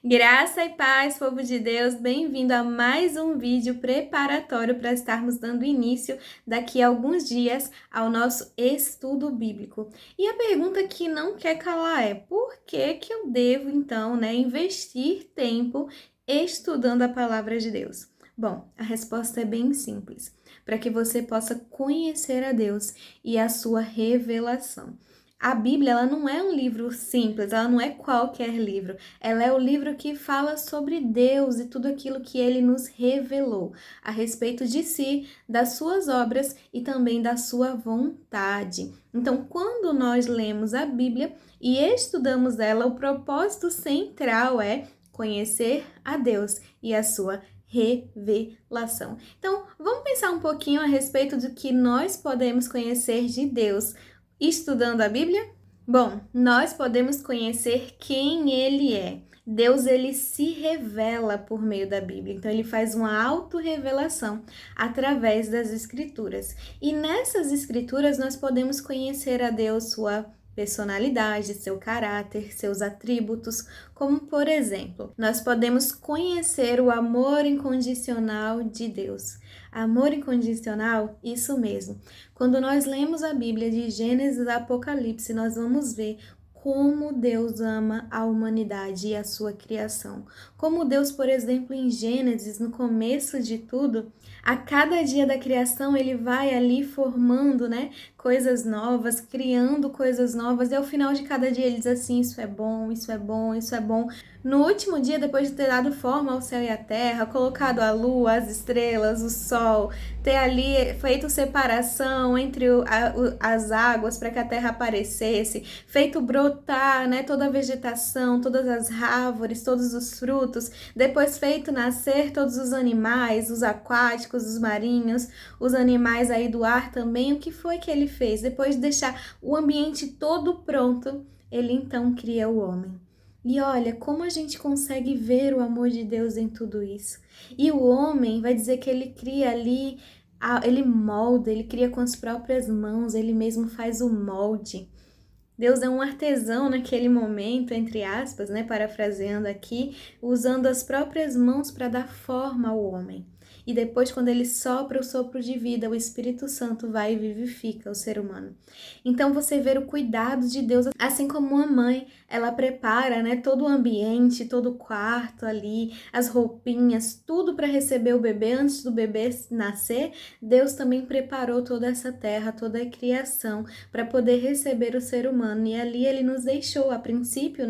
Graça e paz, povo de Deus, bem-vindo a mais um vídeo preparatório para estarmos dando início daqui a alguns dias ao nosso estudo bíblico. E a pergunta que não quer calar é: por que que eu devo então, investir tempo estudando a palavra de Deus? Bom, a resposta é bem simples, para que você possa conhecer a Deus e a sua revelação. A Bíblia, ela não é um livro simples, ela não é qualquer livro. Ela é o livro que fala sobre Deus e tudo aquilo que ele nos revelou a respeito de si, das suas obras e também da sua vontade. Então, quando nós lemos a Bíblia e estudamos ela, o propósito central é conhecer a Deus e a sua revelação. Então, vamos pensar um pouquinho a respeito do que nós podemos conhecer de Deus estudando a Bíblia? Bom, nós podemos conhecer quem ele é. Deus, ele se revela por meio da Bíblia. Então, ele faz uma autorrevelação através das Escrituras. E nessas Escrituras, nós podemos conhecer a Deus, sua personalidade, seu caráter, seus atributos, como por exemplo, nós podemos conhecer o amor incondicional de Deus. Amor incondicional, isso mesmo. Quando nós lemos a Bíblia de Gênesis a Apocalipse, nós vamos ver como Deus ama a humanidade e a sua criação. Como Deus, por exemplo, em Gênesis, no começo de tudo, a cada dia da criação, ele vai ali formando, coisas novas, criando coisas novas, e ao final de cada dia ele diz assim: isso é bom, isso é bom, isso é bom. No último dia, depois de ter dado forma ao céu e à terra, colocado a lua, as estrelas, o sol, ter ali feito separação entre as águas para que a terra aparecesse, feito brotar, toda a vegetação, todas as árvores, todos os frutos, depois feito nascer todos os animais, os aquáticos, os marinhos, os animais aí do ar também. O que foi que ele fez? Depois de deixar o ambiente todo pronto, ele então cria o homem. E olha como a gente consegue ver o amor de Deus em tudo isso. E o homem vai dizer que ele cria ali, ele molda, ele cria com as próprias mãos, ele mesmo faz o molde. Deus é um artesão naquele momento, entre aspas, parafraseando aqui, usando as próprias mãos para dar forma ao homem. E depois, quando ele sopra o sopro de vida, o Espírito Santo vai e vivifica o ser humano. Então, você vê o cuidado de Deus, assim como uma mãe, ela prepara, todo o ambiente, todo o quarto ali, as roupinhas, tudo para receber o bebê antes do bebê nascer. Deus também preparou toda essa terra, toda a criação, para poder receber o ser humano. E ali ele nos deixou, a princípio,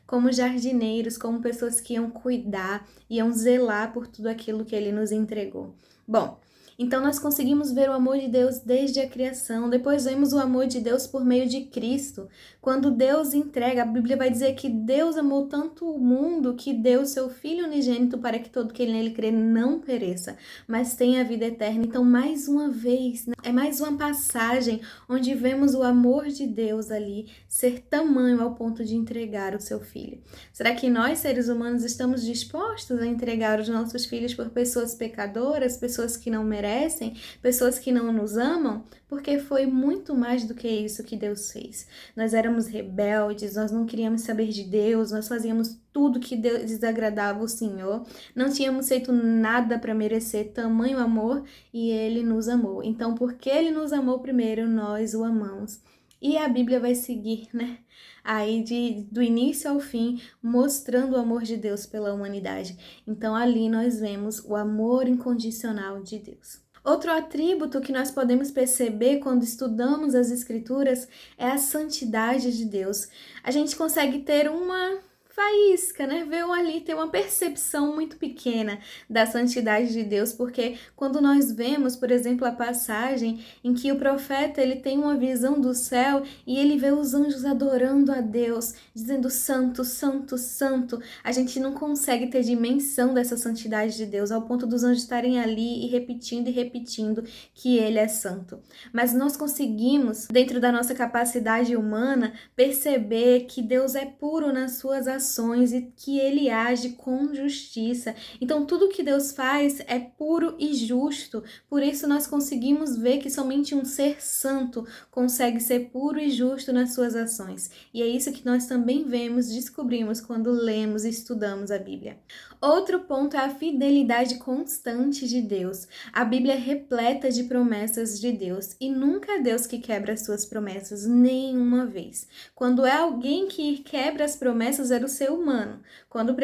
como jardineiros, como pessoas que iam cuidar, iam zelar por tudo aquilo que ele nos entregou. Bom, então nós conseguimos ver o amor de Deus desde a criação, depois vemos o amor de Deus por meio de Cristo. Quando Deus entrega, a Bíblia vai dizer que Deus amou tanto o mundo que deu seu Filho unigênito para que todo que nele crê não pereça, mas tenha a vida eterna. Então, mais uma vez, é mais uma passagem onde vemos o amor de Deus ali ser tamanho ao ponto de entregar o seu Filho. Será que nós, seres humanos, estamos dispostos a entregar os nossos filhos por pessoas pecadoras, pessoas que não merecem, pessoas que não nos amam? Porque foi muito mais do que isso que Deus fez. Nós éramos rebeldes, nós não queríamos saber de Deus, nós fazíamos tudo que desagradava o Senhor, não tínhamos feito nada para merecer tamanho amor e Ele nos amou. Então, porque Ele nos amou primeiro, nós o amamos. E a Bíblia vai seguir, aí do início ao fim, mostrando o amor de Deus pela humanidade. Então, ali nós vemos o amor incondicional de Deus. Outro atributo que nós podemos perceber quando estudamos as Escrituras é a santidade de Deus. A gente consegue ter uma faísca, ver ali, ter uma percepção muito pequena da santidade de Deus, porque quando nós vemos, por exemplo, a passagem em que o profeta ele tem uma visão do céu e ele vê os anjos adorando a Deus, dizendo santo, santo, santo, a gente não consegue ter dimensão dessa santidade de Deus, ao ponto dos anjos estarem ali e repetindo que ele é santo. Mas nós conseguimos, dentro da nossa capacidade humana, perceber que Deus é puro nas suas ações, ações e que ele age com justiça. Então, tudo que Deus faz é puro e justo. Por isso, nós conseguimos ver que somente um ser santo consegue ser puro e justo nas suas ações. E é isso que nós também vemos, descobrimos quando lemos e estudamos a Bíblia. Outro ponto é a fidelidade constante de Deus. A Bíblia é repleta de promessas de Deus e nunca é Deus que quebra as suas promessas, nenhuma vez. Quando é alguém que quebra as promessas, é o ser humano. Quando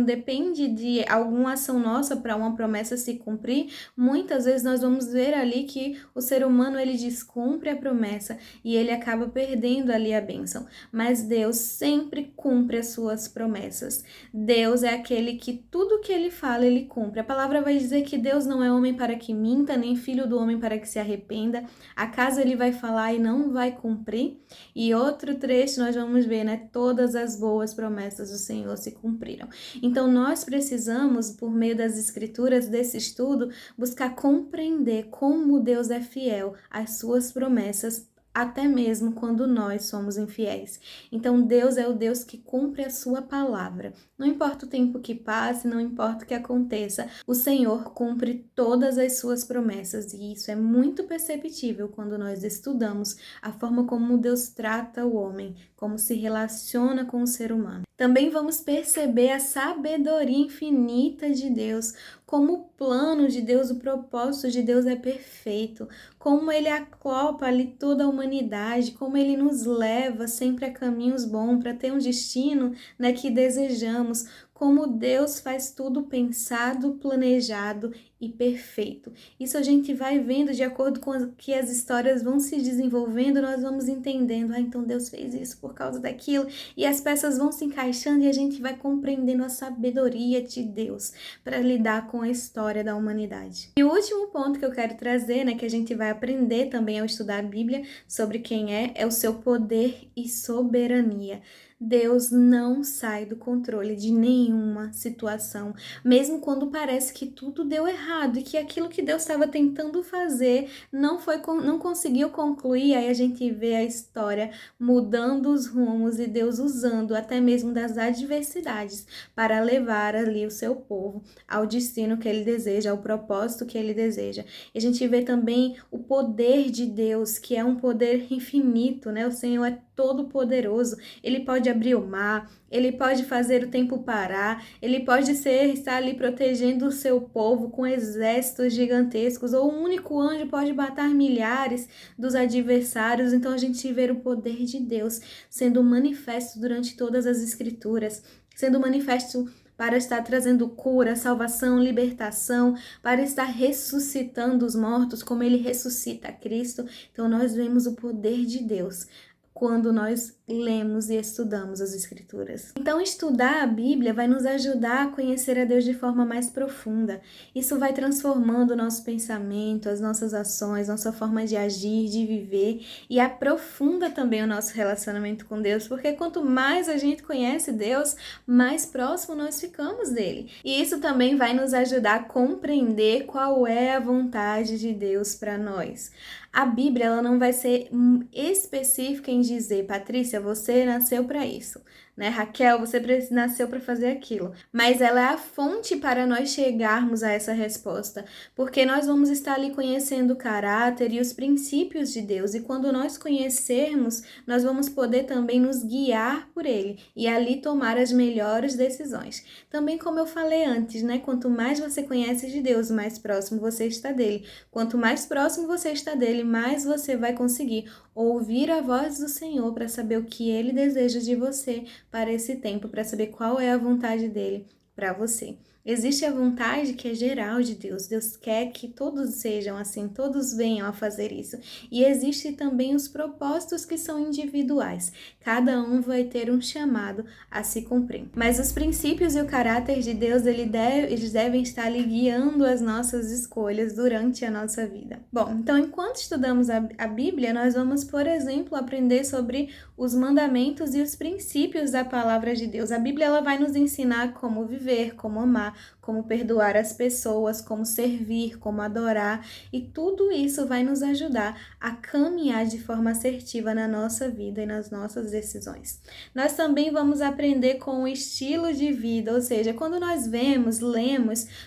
depende de alguma ação nossa para uma promessa se cumprir, muitas vezes nós vamos ver ali que o ser humano ele descumpre a promessa e ele acaba perdendo ali a bênção. Mas Deus sempre cumpre as suas promessas. Deus é aquele que tudo que ele fala, ele cumpre. A palavra vai dizer que Deus não é homem para que minta, nem filho do homem para que se arrependa. Acaso ele vai falar e não vai cumprir? E outro trecho nós vamos ver, né? Todas as boas promessas do Senhor se cumpriram. Então nós precisamos, por meio das escrituras, desse estudo, buscar compreender como Deus é fiel às suas promessas, até mesmo quando nós somos infiéis. Então Deus é o Deus que cumpre a sua palavra. Não importa o tempo que passe, não importa o que aconteça, o Senhor cumpre todas as suas promessas e isso é muito perceptível quando nós estudamos a forma como Deus trata o homem, como se relaciona com o ser humano. Também vamos perceber a sabedoria infinita de Deus, como o plano de Deus, o propósito de Deus é perfeito, como ele acopla ali toda a humanidade, como ele nos leva sempre a caminhos bons para ter um destino, né, que desejamos, como Deus faz tudo pensado, planejado e perfeito. Isso a gente vai vendo de acordo com que as histórias vão se desenvolvendo, nós vamos entendendo, então Deus fez isso por causa daquilo, e as peças vão se encaixando e a gente vai compreendendo a sabedoria de Deus para lidar com a história da humanidade. E o último ponto que eu quero trazer, né, que a gente vai aprender também ao estudar a Bíblia sobre quem é o seu poder e soberania. Deus não sai do controle de nenhuma situação, mesmo quando parece que tudo deu errado e que aquilo que Deus estava tentando fazer não conseguiu concluir. Aí a gente vê a história mudando os rumos e Deus usando até mesmo das adversidades para levar ali o seu povo ao destino que ele deseja, ao propósito que ele deseja. E a gente vê também o poder de Deus, que é um poder infinito, né? O Senhor é todo poderoso, ele pode abrir o mar, ele pode fazer o tempo parar, ele pode estar ali protegendo o seu povo com exércitos gigantescos, ou um único anjo pode matar milhares dos adversários. Então a gente vê o poder de Deus sendo manifesto durante todas as escrituras, sendo manifesto para estar trazendo cura, salvação, libertação, para estar ressuscitando os mortos, como ele ressuscita a Cristo. Então nós vemos o poder de Deus quando nós lemos e estudamos as Escrituras. Então, estudar a Bíblia vai nos ajudar a conhecer a Deus de forma mais profunda. Isso vai transformando o nosso pensamento, as nossas ações, nossa forma de agir, de viver, e aprofunda também o nosso relacionamento com Deus, porque quanto mais a gente conhece Deus, mais próximo nós ficamos dele. E isso também vai nos ajudar a compreender qual é a vontade de Deus para nós. A Bíblia ela não vai ser específica em dizer, Patrícia, você nasceu para isso, né? Raquel, você nasceu para fazer aquilo. Mas ela é a fonte para nós chegarmos a essa resposta, porque nós vamos estar ali conhecendo o caráter e os princípios de Deus, e quando nós conhecermos, nós vamos poder também nos guiar por ele e ali tomar as melhores decisões. Também como eu falei antes, né? Quanto mais você conhece de Deus, mais próximo você está dele. Quanto mais próximo você está dele, mais você vai conseguir ouvir a voz do Senhor para saber o que ele deseja de você para esse tempo, para saber qual é a vontade dele para você. Existe a vontade que é geral de Deus. Deus quer que todos sejam assim, todos venham a fazer isso. E existe também os propósitos que são individuais. Cada um vai ter um chamado a se cumprir. Mas os princípios e o caráter de Deus, eles devem estar ali guiando as nossas escolhas durante a nossa vida. Bom, então enquanto estudamos a Bíblia, nós vamos, por exemplo, aprender sobre os mandamentos e os princípios da palavra de Deus. A Bíblia ela vai nos ensinar como viver viver, como amar, como perdoar as pessoas, como servir, como adorar, e tudo isso vai nos ajudar a caminhar de forma assertiva na nossa vida e nas nossas decisões. Nós também vamos aprender com o estilo de vida, ou seja, quando nós lemos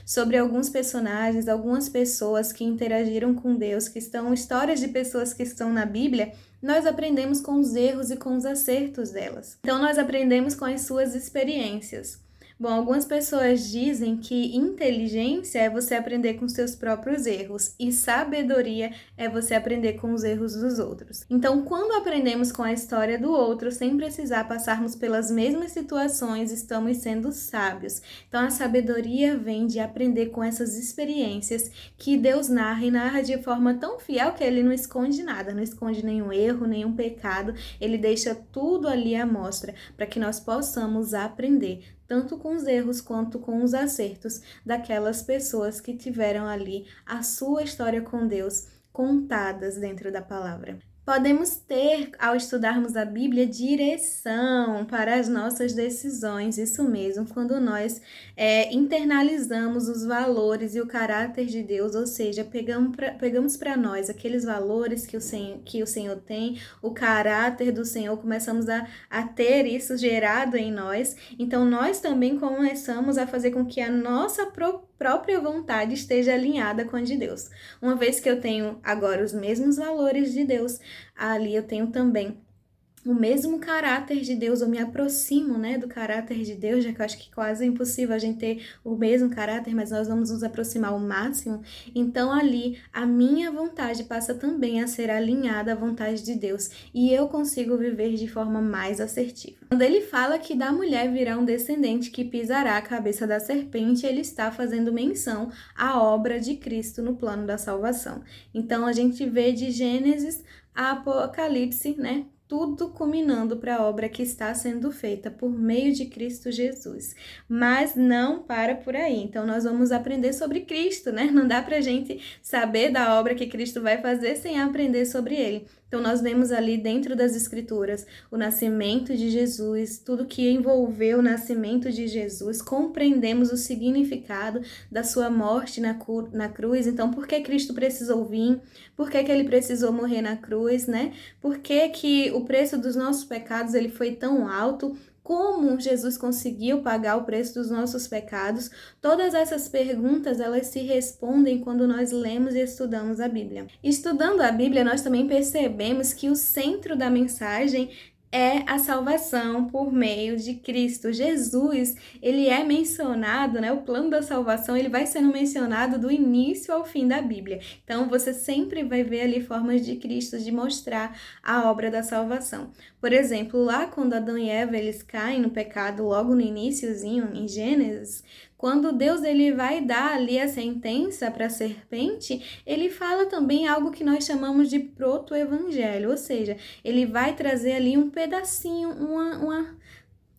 sobre alguns personagens, algumas pessoas que interagiram com Deus, que estão, histórias de pessoas que estão na Bíblia, nós aprendemos com os erros e com os acertos delas. Então, nós aprendemos com as suas experiências. Bom, algumas pessoas dizem que inteligência é você aprender com seus próprios erros e sabedoria é você aprender com os erros dos outros. Então, quando aprendemos com a história do outro, sem precisar passarmos pelas mesmas situações, estamos sendo sábios. Então, a sabedoria vem de aprender com essas experiências que Deus narra e narra de forma tão fiel que Ele não esconde nada, não esconde nenhum erro, nenhum pecado, Ele deixa tudo ali à mostra para que nós possamos aprender, tanto com os erros quanto com os acertos daquelas pessoas que tiveram ali a sua história com Deus contadas dentro da palavra. Podemos ter, ao estudarmos a Bíblia, direção para as nossas decisões, isso mesmo, quando nós internalizamos os valores e o caráter de Deus, ou seja, pegamos para nós aqueles valores que o Senhor tem, o caráter do Senhor, começamos a ter isso gerado em nós, então nós também começamos a fazer com que a nossa própria vontade esteja alinhada com a de Deus. Uma vez que eu tenho agora os mesmos valores de Deus, ali eu tenho também o mesmo caráter de Deus, eu me aproximo, do caráter de Deus, já que eu acho que quase é impossível a gente ter o mesmo caráter, mas nós vamos nos aproximar ao máximo. Então ali a minha vontade passa também a ser alinhada à vontade de Deus e eu consigo viver de forma mais assertiva. Quando ele fala que da mulher virá um descendente que pisará a cabeça da serpente, ele está fazendo menção à obra de Cristo no plano da salvação. Então a gente vê de Gênesis a Apocalipse, tudo culminando para a obra que está sendo feita por meio de Cristo Jesus. Mas não para por aí. Então, nós vamos aprender sobre Cristo, Não dá para a gente saber da obra que Cristo vai fazer sem aprender sobre Ele. Então, nós vemos ali dentro das Escrituras o nascimento de Jesus, tudo que envolveu o nascimento de Jesus, compreendemos o significado da sua morte na cruz. Então, por que Cristo precisou vir? Por que Ele precisou morrer na cruz, Por que o preço dos nossos pecados ele foi tão alto? Como Jesus conseguiu pagar o preço dos nossos pecados? Todas essas perguntas, elas se respondem quando nós lemos e estudamos a Bíblia. Estudando a Bíblia, nós também percebemos que o centro da mensagem é a salvação por meio de Cristo. Jesus, ele é mencionado, o plano da salvação, ele vai sendo mencionado do início ao fim da Bíblia. Então, você sempre vai ver ali formas de Cristo de mostrar a obra da salvação. Por exemplo, lá quando Adão e Eva, eles caem no pecado logo no iniciozinho, em Gênesis, quando Deus ele vai dar ali a sentença para a serpente, ele fala também algo que nós chamamos de proto-evangelho, ou seja, ele vai trazer ali um pedacinho,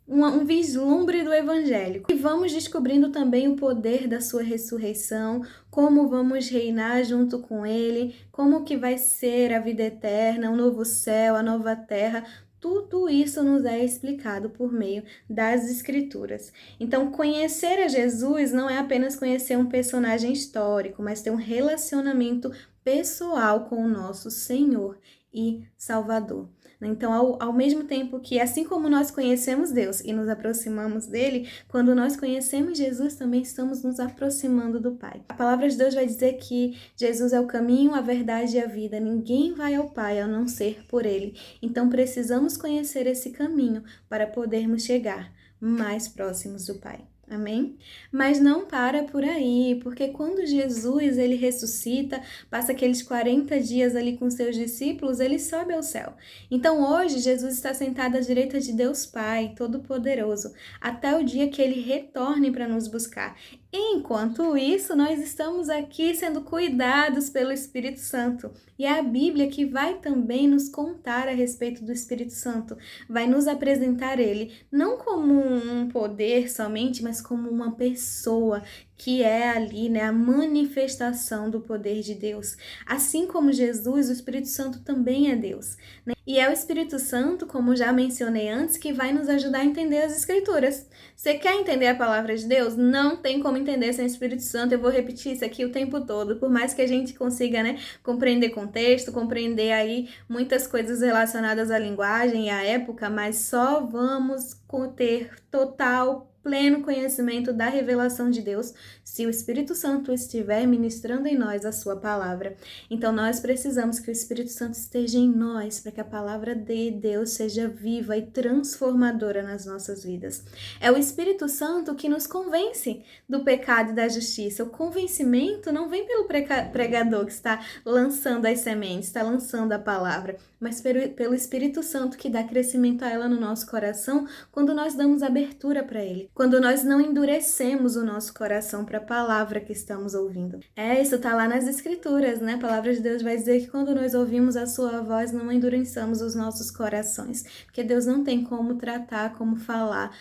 um vislumbre do evangelho. E vamos descobrindo também o poder da sua ressurreição, como vamos reinar junto com ele, como que vai ser a vida eterna, o novo céu, a nova terra. Tudo isso nos é explicado por meio das Escrituras. Então, conhecer a Jesus não é apenas conhecer um personagem histórico, mas ter um relacionamento pessoal com o nosso Senhor e Salvador. Então, ao mesmo tempo que, assim como nós conhecemos Deus e nos aproximamos dele, quando nós conhecemos Jesus, também estamos nos aproximando do Pai. A palavra de Deus vai dizer que Jesus é o caminho, a verdade e a vida. Ninguém vai ao Pai a não ser por ele. Então, precisamos conhecer esse caminho para podermos chegar mais próximos do Pai. Amém? Mas não para por aí, porque quando Jesus ele ressuscita, passa aqueles 40 dias ali com seus discípulos, ele sobe ao céu. Então hoje Jesus está sentado à direita de Deus Pai, Todo-Poderoso, até o dia que ele retorne para nos buscar. Enquanto isso, nós estamos aqui sendo cuidados pelo Espírito Santo. E é a Bíblia que vai também nos contar a respeito do Espírito Santo, vai nos apresentar ele, não como um poder somente, mas mas como uma pessoa que é ali, né, a manifestação do poder de Deus. Assim como Jesus, o Espírito Santo também é Deus, né? E é o Espírito Santo, como já mencionei antes, que vai nos ajudar a entender as Escrituras. Você quer entender a palavra de Deus? Não tem como entender sem o Espírito Santo. Eu vou repetir isso aqui o tempo todo, por mais que a gente consiga, né, compreender contexto, compreender aí muitas coisas relacionadas à linguagem e à época, mas só vamos ter total pleno conhecimento da revelação de Deus se o Espírito Santo estiver ministrando em nós a sua palavra. Então nós precisamos que o Espírito Santo esteja em nós para que a palavra de Deus seja viva e transformadora nas nossas vidas. É o Espírito Santo que nos convence do pecado e da justiça. O convencimento não vem pelo pregador que está lançando as sementes, está lançando a palavra, mas pelo Espírito Santo que dá crescimento a ela no nosso coração quando nós damos abertura para ele, quando nós não endurecemos o nosso coração para a palavra que estamos ouvindo. Isso está lá nas Escrituras, né? A palavra de Deus vai dizer que quando nós ouvimos a sua voz, não endureçamos os nossos corações, porque Deus não tem como tratar, como falar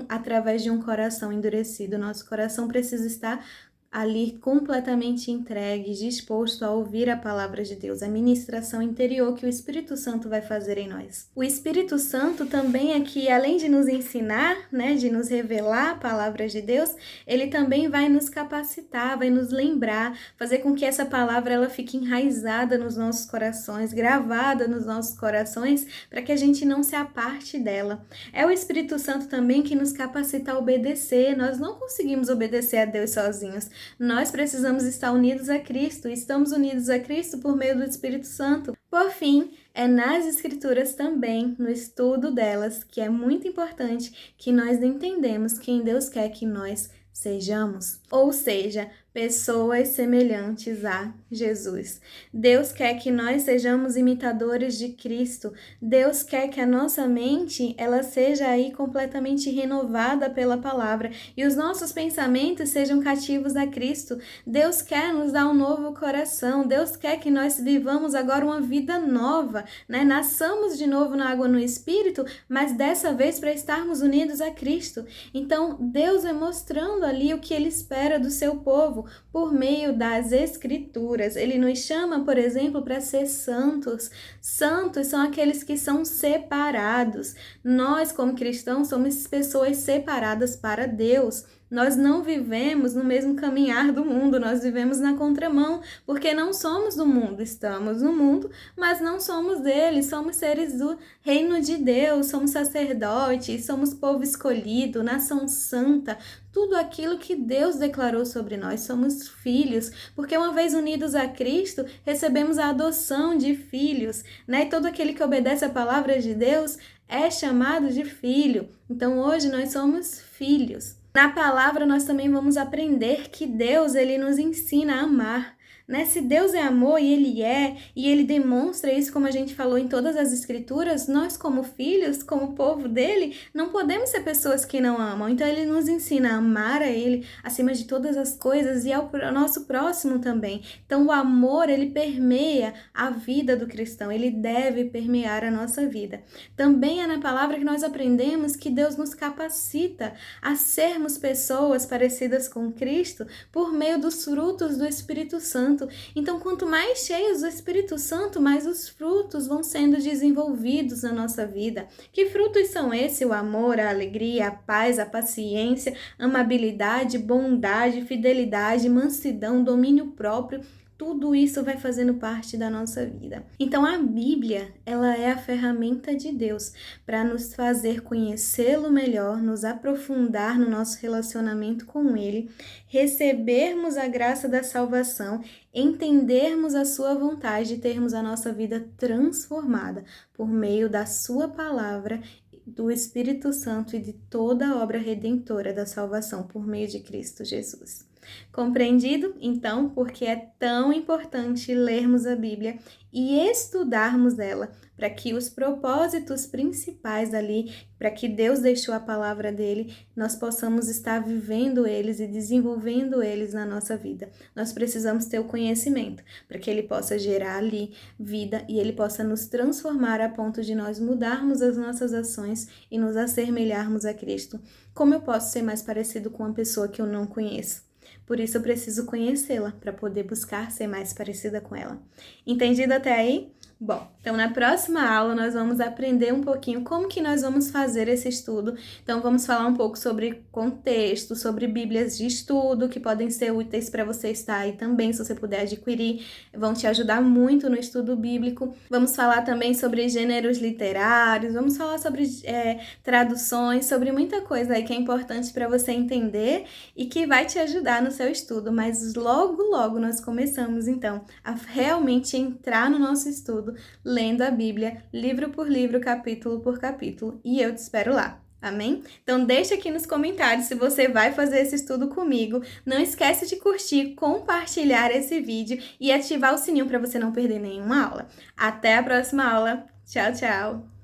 através de um coração endurecido. Nosso coração precisa estar ali completamente entregue, disposto a ouvir a palavra de Deus, a ministração interior que o Espírito Santo vai fazer em nós. O Espírito Santo também aqui, além de nos ensinar, né, de nos revelar a palavra de Deus, ele também vai nos capacitar, vai nos lembrar, fazer com que essa palavra ela fique enraizada nos nossos corações, gravada nos nossos corações, para que a gente não se aparte dela. É o Espírito Santo também que nos capacita a obedecer. Nós não conseguimos obedecer a Deus sozinhos. Nós precisamos estar unidos a Cristo. Estamos unidos a Cristo por meio do Espírito Santo. Por fim, é nas Escrituras também, no estudo delas, que é muito importante que nós entendemos quem Deus quer que nós sejamos. Ou seja, pessoas semelhantes a Jesus. Deus quer que nós sejamos imitadores de Cristo. Deus quer que a nossa mente ela seja aí completamente renovada pela palavra e os nossos pensamentos sejam cativos a Cristo. Deus quer nos dar um novo coração. Deus quer que nós vivamos agora uma vida nova, né? Nasçamos de novo na água no Espírito, mas dessa vez para estarmos unidos a Cristo. Então, Deus é mostrando ali o que Ele espera do seu povo por meio das Escrituras. Ele nos chama, por exemplo, para ser santos. Santos são aqueles que são separados. Nós, como cristãos, somos pessoas separadas para Deus. Nós não vivemos no mesmo caminhar do mundo, nós vivemos na contramão, porque não somos do mundo, estamos no mundo, mas não somos dele, somos seres do reino de Deus, somos sacerdotes, somos povo escolhido, nação santa, tudo aquilo que Deus declarou sobre nós, somos filhos, porque uma vez unidos a Cristo, recebemos a adoção de filhos, né? E todo aquele que obedece a palavra de Deus é chamado de filho. Então hoje nós somos filhos. Na palavra nós também vamos aprender que Deus ele nos ensina a amar. Né? Se Deus é amor e Ele demonstra isso como a gente falou em todas as Escrituras, nós como filhos, como povo dele, não podemos ser pessoas que não amam. Então Ele nos ensina a amar a Ele acima de todas as coisas e ao nosso próximo também. Então o amor, ele permeia a vida do cristão, ele deve permear a nossa vida. Também é na palavra que nós aprendemos que Deus nos capacita a sermos pessoas parecidas com Cristo por meio dos frutos do Espírito Santo. Então, quanto mais cheios do Espírito Santo, mais os frutos vão sendo desenvolvidos na nossa vida. Que frutos são esses? O amor, a alegria, a paz, a paciência, amabilidade, bondade, fidelidade, mansidão, domínio próprio. Tudo isso vai fazendo parte da nossa vida. Então a Bíblia, ela é a ferramenta de Deus para nos fazer conhecê-lo melhor, nos aprofundar no nosso relacionamento com Ele, recebermos a graça da salvação, entendermos a sua vontade e termos a nossa vida transformada por meio da sua palavra, do Espírito Santo e de toda a obra redentora da salvação por meio de Cristo Jesus. Compreendido? Então, porque é tão importante lermos a Bíblia e estudarmos ela, para que os propósitos principais ali, para que Deus deixou a palavra dele, nós possamos estar vivendo eles e desenvolvendo eles na nossa vida. Nós precisamos ter o conhecimento, para que ele possa gerar ali vida e ele possa nos transformar a ponto de nós mudarmos as nossas ações e nos assemelharmos a Cristo. Como eu posso ser mais parecido com uma pessoa que eu não conheço? Por isso eu preciso conhecê-la para poder buscar ser mais parecida com ela. Entendido até aí? Bom, então na próxima aula nós vamos aprender um pouquinho como que nós vamos fazer esse estudo. Então vamos falar um pouco sobre contexto, sobre bíblias de estudo que podem ser úteis para você estar aí também, se você puder adquirir, vão te ajudar muito no estudo bíblico. Vamos falar também sobre gêneros literários, vamos falar sobre traduções, sobre muita coisa aí que é importante para você entender e que vai te ajudar no seu estudo. Mas logo, logo nós começamos então a realmente entrar no nosso estudo, lendo a Bíblia, livro por livro, capítulo por capítulo. E eu te espero lá. Amém? Então deixa aqui nos comentários se você vai fazer esse estudo comigo. Não esquece de curtir, compartilhar esse vídeo e ativar o sininho para você não perder nenhuma aula. Até a próxima aula. Tchau, tchau!